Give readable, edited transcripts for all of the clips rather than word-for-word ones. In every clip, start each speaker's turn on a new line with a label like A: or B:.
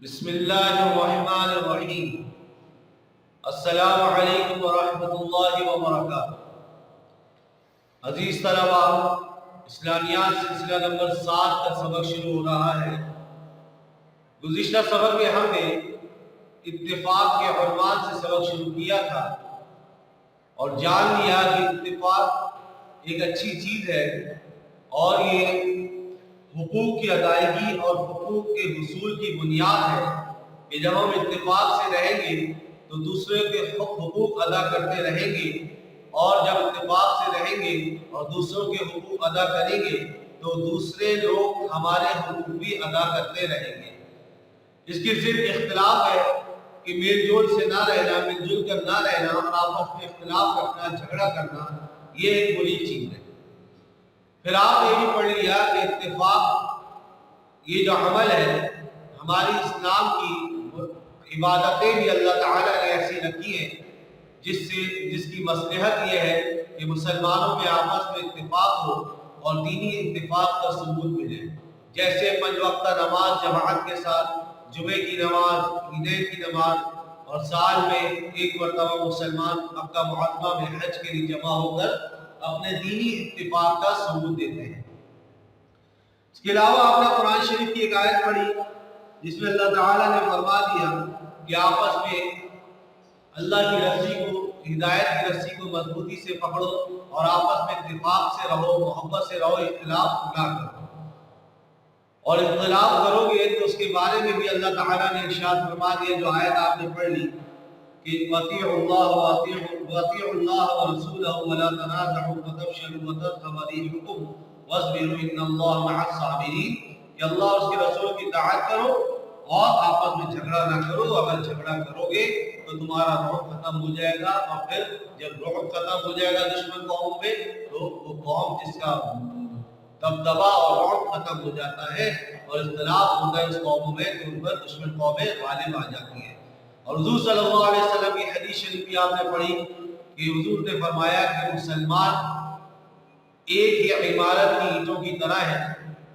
A: بسم اللہ الرحمن الرحیم۔ السلام علیکم ورحمۃ اللہ وبرکاتہ۔ عزیز طلبہ، اسلامیات سلسلہ نمبر 7 کا سبق شروع ہو رہا ہے۔ گزشتہ سبق میں ہم نے اتفاق کے عنوان سے سبق شروع کیا تھا اور جان لیا کہ اتفاق ایک اچھی چیز ہے اور یہ حقوق کی ادائیگی اور حقوق کے حصول کی بنیاد ہے کہ جب ہم اتفاق سے رہیں گے تو دوسرے کے حقوق ادا کرتے رہیں گے، اور جب اتفاق سے رہیں گے اور دوسروں کے حقوق ادا کریں گے تو دوسرے لوگ ہمارے حقوق بھی ادا کرتے رہیں گے۔ اس کی صرف اختلاف ہے کہ میل جول سے نہ رہنا، مل جل کر نہ رہنا اور آپس میں اختلاف رکھنا، جھگڑا کرنا، یہ ایک بری چیز ہے۔ پھر آپ نے بھی پڑھ لیا کہ اتفاق یہ جو عمل ہے، ہماری اسلام کی عبادتیں بھی اللہ تعالیٰ نے ایسی رکھی ہیں جس کی مصلحت یہ ہے کہ مسلمانوں میں آپس میں اتفاق ہو اور دینی اتفاق کا ثبوت ملے، جیسے 5 وقتہ نماز جماعت کے ساتھ، جمعے کی نماز، عیدین کی نماز، اور سال میں ایک مرتبہ مسلمان مکہ معظمہ میں حج کے لیے جمع ہو کر اپنے دینی اتفاق کا ثبوت دیتے ہیں۔ اس کے علاوہ آپ نے قرآن شریف کی ایک آیت پڑھی جس میں اللہ تعالیٰ نے فرما دیا کہ آپس میں اللہ کی رسی کو، ہدایت کی رسی کو مضبوطی سے پکڑو اور آپس میں اتفاق سے رہو، محبت سے رہو، اختلاف نہ کرو، اور اختلاف کرو گے تو اس کے بارے میں بھی اللہ تعالیٰ نے ارشاد فرما دیا جو آیت آپ نے پڑھ لی کہ وَأَطِيعُوا اللَّهَ وَرَسُولَهُ وَلَا تَنَازَعُوا فَتَفْشَلُوا وَتَذْهَبَ رِيحُكُمْ وَاصْبِرُوا إِنَّ اللَّهَ مَعَ الصَّابِرِينَ کہ اللہ اور اس کے رسول کی اطاعت کرو اور آپس میں جھگڑا نہ کرو۔ اگر جھگڑا کرو گے تو تمہارا رعب ختم ہو جائے گا، اور پھر جب رعب ختم ہو جائے گا دشمن قوم میں تو وہ قوم جس کا دبدبا اور رعب ختم ہو جاتا ہے اور اختلاف ہوتا ہے اس قوموں میں تو ان پر دشمن قومیں غالب آ جاتی ہیں۔ اور حضور صلی اللہ علیہ وسلم کی حدیث شریف بھی آپ نے پڑھی کہ حضور نے فرمایا کہ مسلمان ایک ہی عمارت کی اینٹوں کی طرح ہے،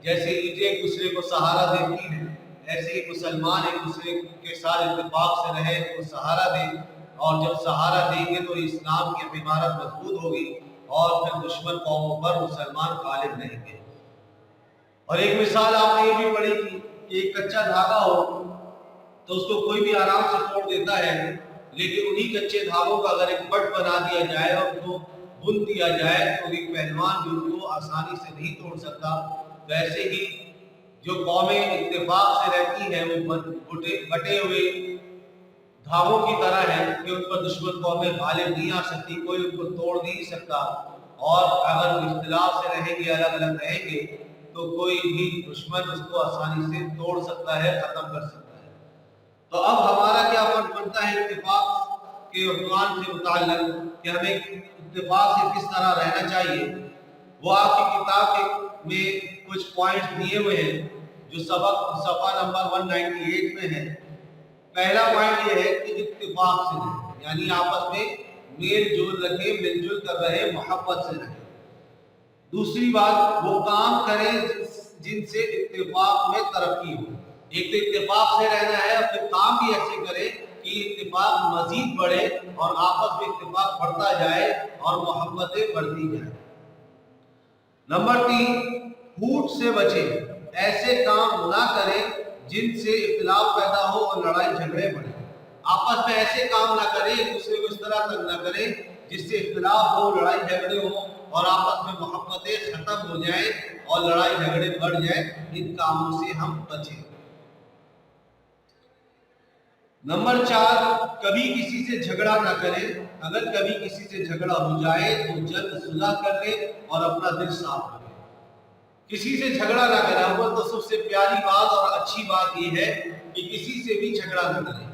A: جیسے اینٹیں ایک دوسرے کو سہارا دیتی ہیں، ایسے ہی مسلمان ایک دوسرے کے ساتھ اتفاق سے رہے تو سہارا دیں، اور جب سہارا دیں گے تو اسلام کی عمارت مضبوط ہوگی اور پھر دشمن قوموں پر مسلمان غالب رہیں گے۔ اور ایک مثال آپ نے یہ بھی پڑھی تھی کہ ایک کچا دھاگا ہو تو اس کو کوئی بھی آرام سے توڑ دیتا ہے، لیکن انہی کچے دھاگوں کا اگر ایک بٹ بنا دیا جائے اور اس کو بن دیا جائے تو ایک پہلوان جو ان کو آسانی سے نہیں توڑ سکتا۔ تو ایسے ہی جو قومیں اتفاق سے رہتی ہیں وہ بٹے ہوئے دھاگوں کی طرح ہیں کہ ان پر دشمن قومیں غالب نہیں آ سکتی، کوئی ان کو توڑ نہیں سکتا، اور اگر اختلاف سے رہیں گے، الگ الگ رہیں گے تو کوئی بھی دشمن اس کو آسانی سے توڑ سکتا ہے، ختم کر سکتا ہے۔ تو اب ہمارا کیا فرض بنتا ہے اتفاق کے عنوان سے متعلق کہ ہمیں اتفاق سے کس طرح رہنا چاہیے؟ وہ آپ کی کتاب میں کچھ پوائنٹس دیے ہوئے ہیں جو سبق صفحہ نمبر 198 میں ہے۔ پہلا پوائنٹ یہ ہے کہ اتفاق سے رہیں، یعنی آپس میں میل جول رکھیں، مل جل کر رہے، محبت سے رہیں۔ دوسری بات، وہ کام کریں جن سے اتفاق میں ترقی ہو۔ ایک تو اتفاق سے رہنا ہے، اپنے کام بھی ایسے کریں کہ اتفاق مزید بڑھے اور آپس میں اتفاق بڑھتا جائے اور محبتیں بڑھتی جائیں۔ نمبر 3، پھوٹ سے بچیں، ایسے کام نہ کریں جن سے اختلاف پیدا ہو اور لڑائی جھگڑے بڑھیں۔ آپس میں ایسے کام نہ کریں، ایک دوسرے کو اس طرح تنگ نہ کریں جس سے اختلاف ہو، لڑائی جھگڑے ہو اور آپس میں محبتیں ختم ہو جائیں اور لڑائی جھگڑے بڑھ جائیں۔ ان کاموں سے ہم بچیں۔ نمبر 4، کبھی کسی سے جھگڑا نہ کریں۔ اگر کبھی کسی سے جھگڑا ہو جائے تو جلد صلح کر لیں اور اپنا دل صاف رکھیں۔ کسی سے جھگڑا نہ کریں۔ اول تو سب سے پیاری بات اور اچھی بات یہ ہے کہ کسی سے بھی جھگڑا نہ کریں،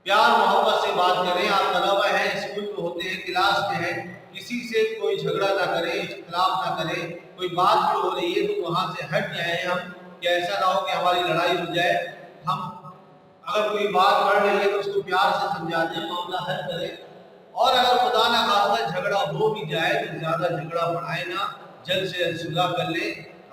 A: پیار محبت سے بات کریں۔ آپ طلبہ ہیں، اسکول میں ہوتے ہیں، کلاس میں ہیں، کسی سے کوئی جھگڑا نہ کریں، اختلاف نہ کریں۔ کوئی بات بھی ہو رہی ہے تو وہاں سے ہٹ جائیں ہم، کہ ایسا نہ ہو کہ ہماری لڑائی ہو جائے۔ ہم اگر کوئی بات بڑھ رہی ہے تو اس کو پیار سے سمجھا دیں، معاملہ حل کریں، اور اگر خدا نہ خواستہ جھگڑا ہو بھی جائے تو زیادہ جھگڑا بڑھائے نہ، جلد سے جلد صلح کر لیں۔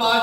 A: 5,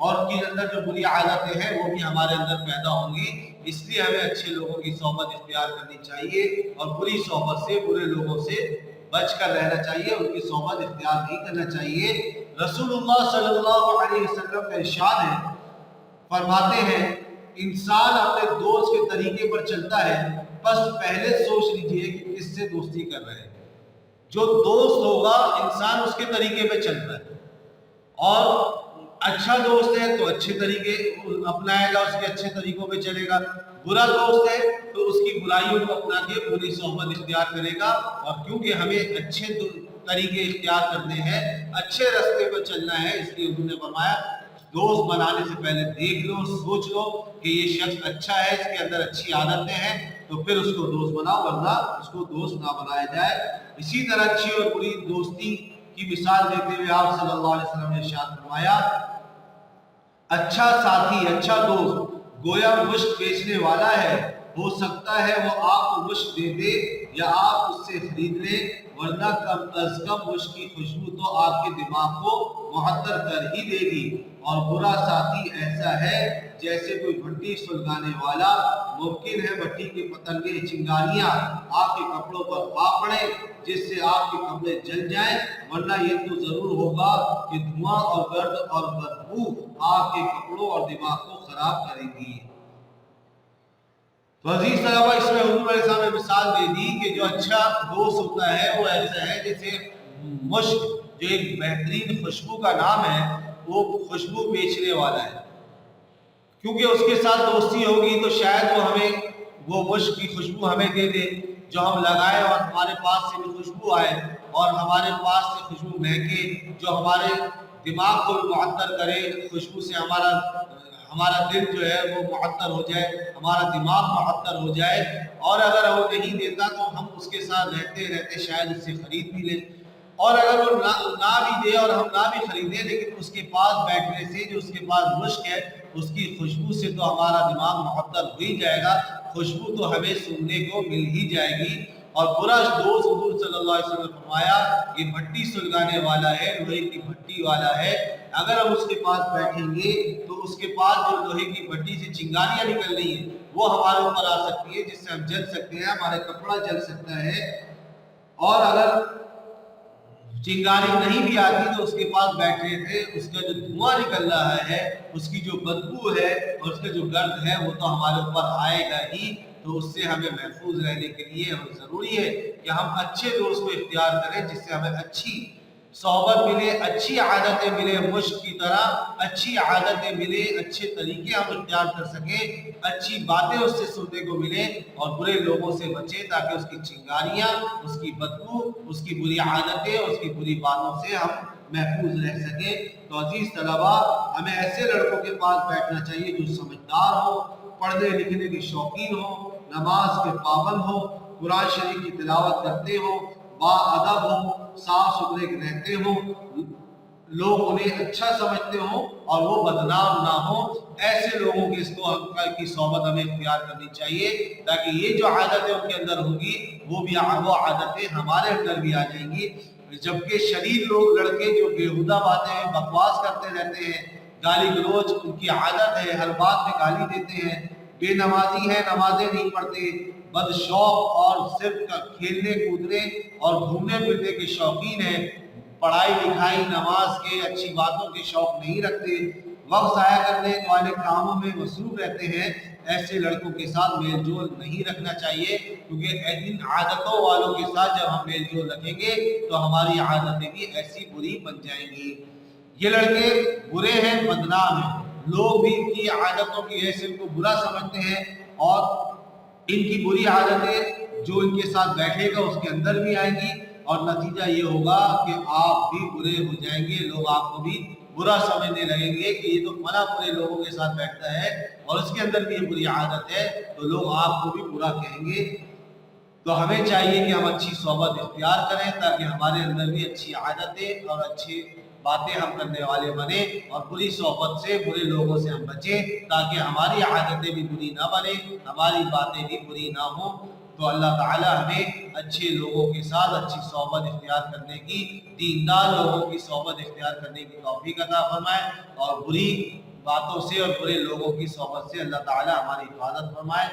A: اور ان کے اندر جو بری عادتیں ہیں وہ بھی ہمارے اندر پیدا ہوں گی۔ اس لیے ہمیں اچھے لوگوں کی صحبت اختیار کرنی چاہیے اور بری صحبت سے، برے لوگوں سے بچ کر رہنا چاہیے، ان کی صحبت اختیار نہیں کرنا چاہیے۔ رسول اللہ صلی اللہ علیہ وسلم کا ارشاد ہے، فرماتے ہیں انسان اپنے دوست کے طریقے پر چلتا ہے، بس پہلے سوچ لیجئے کہ کس سے دوستی کر رہے ہیں۔ جو دوست ہوگا انسان اس کے طریقے پہ چلتا ہے، اور اچھا دوست ہے تو اچھے طریقے اپنائے گا، اس کے اچھے طریقوں پہ چلے گا۔ برا دوست ہے تو اس کی برائیوں کو اپنا کے بری صحبت اختیار کرے گا۔ اور کیونکہ ہمیں اچھے طریقے اختیار کرنے ہیں، اچھے راستے پر چلنا ہے، اس لیے انہوں نے فرمایا دوست بنانے سے پہلے دیکھ لو، سوچ لو کہ یہ شخص اچھا ہے، اس کے اندر اچھی عادتیں ہیں، تو پھر اس کو دوست بناؤ، ورنہ اس کو دوست نہ بنایا جائے۔ اسی طرح اچھی اور بری دوستی کی مثال دیتے ہوئے آپ صلی اللہ علیہ وسلم نے ارشاد فرمایا، اچھا ساتھی، اچھا دوست گویا مشک بیچنے والا ہے، ہو سکتا ہے وہ آپ کو مشک دے دے یا آپ اس سے خرید لیں، ورنہ کم از کم مشک کی خوشبو تو آپ کے دماغ کو معطر کر ہی دے گی۔ اور برا ساتھی ایسا ہے جیسے کوئی بھٹی سلگانے والا، ممکن ہے بھٹی کے پتنگے، چنگاریاں آپ کے کپڑوں پر آ پڑیں جس سے آپ کے کپڑے جل جائیں، ورنہ یہ تو ضرور ہوگا کہ دھواں اور گرد اور بدبو آپ کے کپڑوں اور دماغ کو خراب کرے گی۔ تو عزیز طلبہ، اس میں حضور علیہ السلام نے مثال دے دی کہ جو اچھا دوست ہوتا ہے وہ ایسا ہے جیسے مشک، جو ایک بہترین خوشبو کا نام ہے، وہ خوشبو بیچنے والا ہے، کیونکہ اس کے ساتھ دوستی ہوگی تو شاید وہ ہمیں وہ مشک کی خوشبو ہمیں دے دے جو ہم لگائیں اور ہمارے پاس سے بھی خوشبو آئے، اور ہمارے پاس سے خوشبو مہکے جو ہمارے دماغ کو معطر کرے، خوشبو سے ہمارا دل جو ہے وہ معطر ہو جائے، ہمارا دماغ معطر ہو جائے۔ اور اگر وہ نہیں دیتا تو ہم اس کے ساتھ رہتے رہتے شاید اس سے خرید بھی لیں، اور اگر وہ نہ بھی دے اور ہم نہ بھی خریدیں، لیکن اس کے پاس بیٹھنے سے، جو اس کے پاس مشک ہے، اس کی خوشبو سے تو ہمارا دماغ معطر ہو ہی جائے گا، خوشبو تو ہمیں سننے کو مل ہی جائے گی۔ اور برا دوست، حضور صلی اللہ علیہ وسلم نے فرمایا یہ بھٹی سلگانے والا ہے، لوہے کی بھٹی والا ہے، اگر ہم اس کے پاس بیٹھیں گے تو اس کے پاس جو لوہے کی بھٹی سے چنگاریاں نکل رہی ہیں وہ ہمارے اوپر آ سکتی ہے، جس سے ہم جل سکتے ہیں، ہمارے کپڑا جل سکتا ہے۔ اور اگر چنگاری نہیں بھی آتی تو اس کے پاس بیٹھے تھے، اس کا جو دھواں نکل رہا ہے، اس کی جو بدبو ہے اور اس کا جو گرد ہے وہ تو ہمارے اوپر آئے گا ہی۔ تو اس سے ہمیں محفوظ رہنے کے لیے ہمیں ضروری ہے کہ ہم اچھے دوست کو اختیار کریں، جس سے ہمیں اچھی صحبت ملے، اچھی عادتیں ملے، مشق کی طرح اچھی عادتیں ملے، اچھے طریقے ہم اختیار کر سکیں، اچھی باتیں اس سے سننے کو ملیں، اور برے لوگوں سے بچیں تاکہ اس کی چنگاریاں، اس کی بدبو، اس کی بری عادتیں، اس کی بری باتوں سے ہم محفوظ رہ سکیں۔ تو عزیز طلباء، ہمیں ایسے لڑکوں کے پاس بیٹھنا چاہیے جو سمجھدار ہو، پڑھنے لکھنے کے شوقین ہو، نماز کے پابند ہو، قرآن شریف کی تلاوت کرتے ہو، با ادب ہو، صاف ستھرے رہتے ہو، لوگ انہیں اچھا سمجھتے ہوں اور وہ بدنام نہ ہو، ایسے لوگوں کی صحبت ہمیں اختیار کرنی چاہیے تاکہ یہ جو عادتیں ان کے اندر ہوگی وہ عادتیں ہمارے اندر بھی آ جائیں گی۔ جبکہ شریر لوگ، لڑکے جو بیہودہ باتیں بکواس کرتے رہتے ہیں، گالی گلوچ ان کی عادت ہے، ہر بات میں گالی دیتے ہیں، بے نمازی ہیں، نمازیں نہیں پڑھتے، بد شوق اور صرف کھیلنے کودنے اور گھومنے پھرنے کے شوقین ہیں، پڑھائی لکھائی نماز کے اچھی باتوں کے شوق نہیں رکھتے، وقت ضائع کرنے والے کاموں میں مصروف رہتے ہیں، ایسے لڑکوں کے ساتھ میل جول نہیں رکھنا چاہیے، کیونکہ ان عادتوں والوں کے ساتھ جب ہم میل جول رکھیں گے تو ہماری عادتیں بھی ایسی بری بن جائیں گی۔ یہ لڑکے برے ہیں، بدنام ہیں، لوگ بھی ان کی عادتوں کی وجہ سے ان کو برا سمجھتے ہیں، اور ان کی بری عادتیں جو ان کے ساتھ بیٹھے گا اس کے اندر بھی آئیں گی، اور نتیجہ یہ ہوگا کہ آپ بھی برے ہو جائیں گے، لوگ آپ کو بھی برا سمجھنے لگیں گے کہ یہ تو فلاں برے لوگوں کے ساتھ بیٹھتا ہے اور اس کے اندر بھی یہ بری عادت ہے، تو لوگ آپ کو بھی برا کہیں گے۔ تو ہمیں چاہیے کہ ہم اچھی صحبت اختیار کریں تاکہ ہمارے اندر بھی اچھی عادتیں اور اچھی باتیں ہم کرنے والے بنیں، اور بری صحبت سے، برے لوگوں سے ہم بچیں تاکہ ہماری عادتیں بھی بری نہ بنیں، ہماری باتیں بھی بری نہ ہوں۔ تو اللہ تعالیٰ ہمیں اچھے لوگوں کے ساتھ اچھی صحبت اختیار کرنے کی، دیندار لوگوں کی صحبت اختیار کرنے کی توفیق عطا فرمائے، اور باتوں سے اور برے لوگوں کی صحبت سے اللہ تعالی ہماری حفاظت فرمائے۔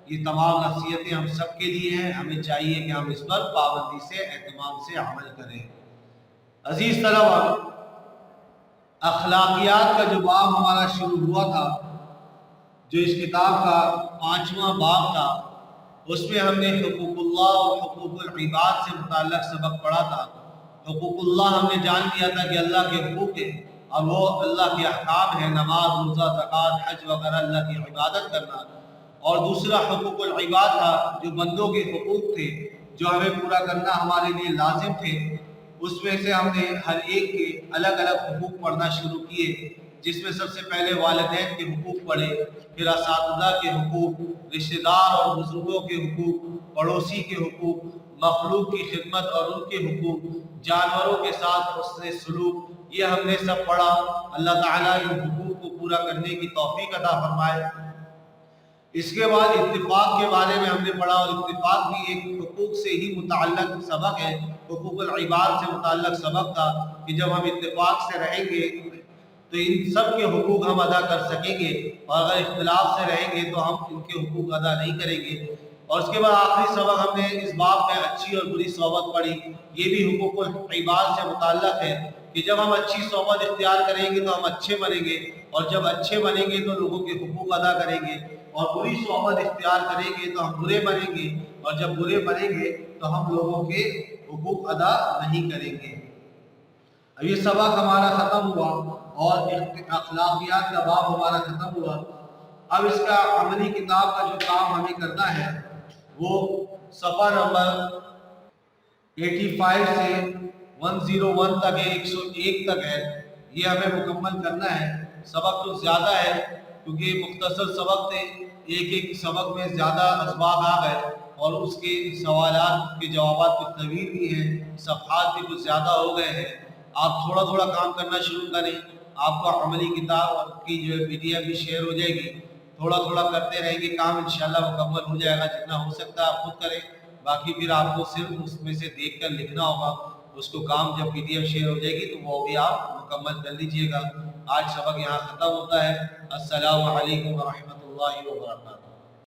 A: یہ تمام نصیحتیں ہم سب کے لیے ہیں، ہمیں چاہیے کہ ہم اس پر پابندی سے اہتمام سے عمل کریں۔ عزیز طلباء، اخلاقیات کا جو باب ہمارا شروع ہوا تھا، جو اس کتاب کا 5واں باب تھا، اس میں ہم نے حقوق اللہ اور حقوق العباد سے متعلق سبق پڑھا تھا۔ حقوق اللہ ہم نے جان لیا تھا کہ اللہ کے حقوق ہیں اور وہ اللہ کے احکام ہیں، نماز، روزہ، زکوٰۃ، حج وغیرہ اللہ کی عبادت کرنا۔ اور دوسرا حقوق العباد تھا، جو بندوں کے حقوق تھے جو ہمیں پورا کرنا ہمارے لیے لازم تھے۔ اس میں سے ہم نے ہر ایک کے الگ الگ حقوق پڑھنا شروع کیے، جس میں سب سے پہلے والدین کے حقوق پڑھے، پھر اساتذہ کے حقوق، رشتہ دار اور بزرگوں کے حقوق، پڑوسی کے حقوق، مخلوق کی خدمت اور ان کے حقوق، جانوروں کے ساتھ حسن سلوک، یہ ہم نے سب پڑھا۔ اللہ تعالیٰ ان حقوق کو پورا کرنے کی توفیق عطا فرمائے۔ اس کے بعد اتفاق کے بارے میں ہم نے پڑھا، اور اتفاق بھی ایک حقوق سے ہی متعلق سبق ہے، حقوق العباد سے متعلق سبق تھا کہ جب ہم اتفاق سے رہیں گے تو ان سب کے حقوق ہم ادا کر سکیں گے، اور اگر اختلاف سے رہیں گے تو ہم ان کے حقوق ادا نہیں کریں گے۔ اور اس کے بعد آخری سبق ہم نے اس باب میں اچھی اور بری صحبت پڑھی، یہ بھی حقوق العباد سے متعلق ہے کہ جب ہم اچھی صحبت اختیار کریں گے تو ہم اچھے بنیں گے، اور جب اچھے بنیں گے تو لوگوں کے حقوق ادا کریں گے، اور بری صحبت اختیار کریں گے تو ہم برے بنیں گے، اور جب برے بنیں گے تو ہم لوگوں کے حقوق ادا نہیں کریں گے۔ اب یہ سبق ہمارا ختم ہوا اور اخلاقیات کا باب ہمارا ختم ہوا۔ اب اس کا عملی کتاب کا جو کام ہمیں کرنا ہے وہ صفحہ نمبر 85 سے 101 تک ہے، 101 تک ہے، یہ ہمیں مکمل کرنا ہے۔ سبق تو زیادہ ہے کیونکہ مختصر سبق تھے، ایک سبق میں زیادہ اسباق آ گئے، اور اس کے سوالات کے جوابات کچھ طویل بھی ہیں، صفحات بھی کچھ زیادہ ہو گئے ہیں۔ آپ تھوڑا تھوڑا کام کرنا شروع کریں، آپ کو عملی کتاب کی جو PDF بھی شیئر ہو جائے گی، تھوڑا تھوڑا کرتے رہیں گے، کام انشاءاللہ مکمل ہو جائے گا۔ جتنا ہو سکتا ہے آپ خود کریں، باقی پھر آپ کو صرف اس میں سے دیکھ کر لکھنا ہوگا۔ اس کو کام جب PDF شیئر ہو جائے گی تو وہ بھی آپ مکمل کر لیجئے گا۔ آج سبق یہاں ختم ہوتا ہے۔ السلام علیکم ورحمۃ اللہ وبرکاتہ۔